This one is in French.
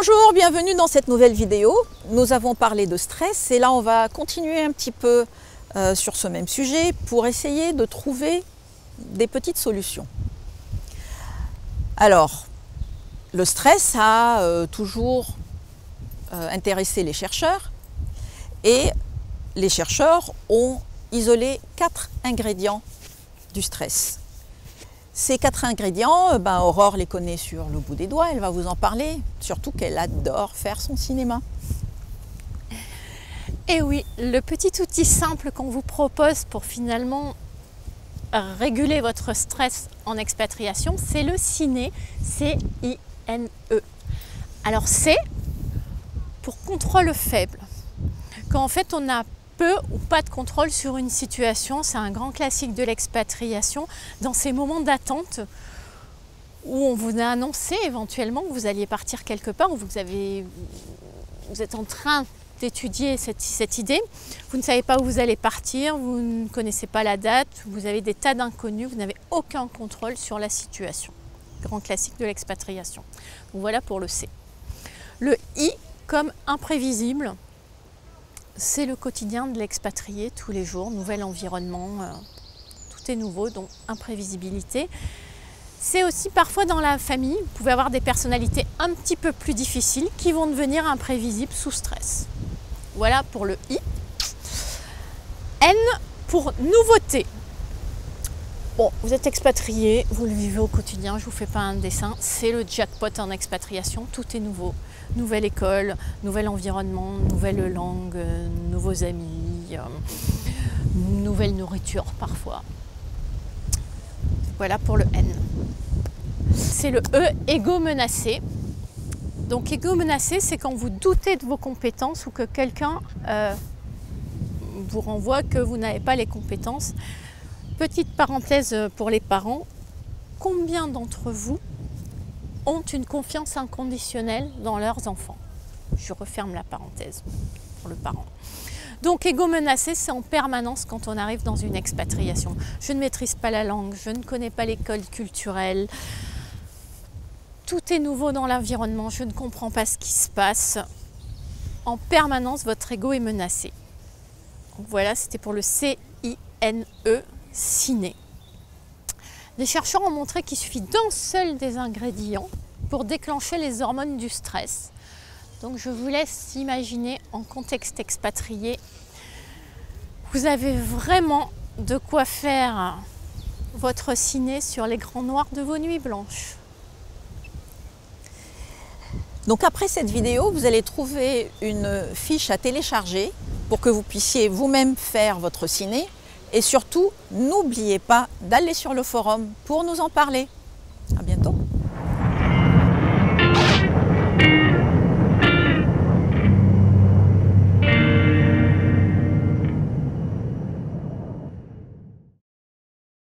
Bonjour, bienvenue dans cette nouvelle vidéo. Nous avons parlé de stress et là on va continuer un petit peu sur ce même sujet pour essayer de trouver des petites solutions. Alors, le stress a toujours intéressé les chercheurs et les chercheurs ont isolé 4 ingrédients du stress. Ces 4 ingrédients, Aurore les connaît sur le bout des doigts, elle va vous en parler, surtout qu'elle adore faire son cinéma. Et oui, le petit outil simple qu'on vous propose pour finalement réguler votre stress en expatriation, c'est le ciné, C-I-N-E. Alors C pour contrôle faible. Quand en fait on a peu ou pas de contrôle sur une situation, c'est un grand classique de l'expatriation, dans ces moments d'attente où on vous a annoncé éventuellement que vous alliez partir quelque part, où vous êtes en train d'étudier cette idée, vous ne savez pas où vous allez partir, vous ne connaissez pas la date, vous avez des tas d'inconnus, vous n'avez aucun contrôle sur la situation. Grand classique de l'expatriation. Donc voilà pour le C. Le I comme imprévisible. C'est le quotidien de l'expatrié, tous les jours, nouvel environnement, tout est nouveau, donc imprévisibilité. C'est aussi parfois dans la famille, vous pouvez avoir des personnalités un petit peu plus difficiles qui vont devenir imprévisibles sous stress. Voilà pour le I. N pour nouveauté. Bon, vous êtes expatrié, vous le vivez au quotidien, je ne vous fais pas un dessin, c'est le jackpot en expatriation, tout est nouveau. Nouvelle école, nouvel environnement, nouvelle langue, nouveaux amis, nouvelle nourriture parfois. Voilà pour le N. C'est le E, ego menacé. Donc ego menacé, c'est quand vous doutez de vos compétences ou que quelqu'un vous renvoie que vous n'avez pas les compétences. Petite parenthèse pour les parents, combien d'entre vous ont une confiance inconditionnelle dans leurs enfants? Je referme la parenthèse pour le parent. Donc, ego menacé, c'est en permanence quand on arrive dans une expatriation. Je ne maîtrise pas la langue, je ne connais pas l'école culturelle. Tout est nouveau dans l'environnement, je ne comprends pas ce qui se passe. En permanence, votre ego est menacé. Donc voilà, c'était pour le C-I-N-E, ciné. Les chercheurs ont montré qu'il suffit d'un seul des ingrédients pour déclencher les hormones du stress. Donc je vous laisse imaginer en contexte expatrié. Vous avez vraiment de quoi faire votre ciné sur les grands noirs de vos nuits blanches. Donc après cette vidéo, vous allez trouver une fiche à télécharger pour que vous puissiez vous-même faire votre ciné. Et surtout, n'oubliez pas d'aller sur le forum pour nous en parler.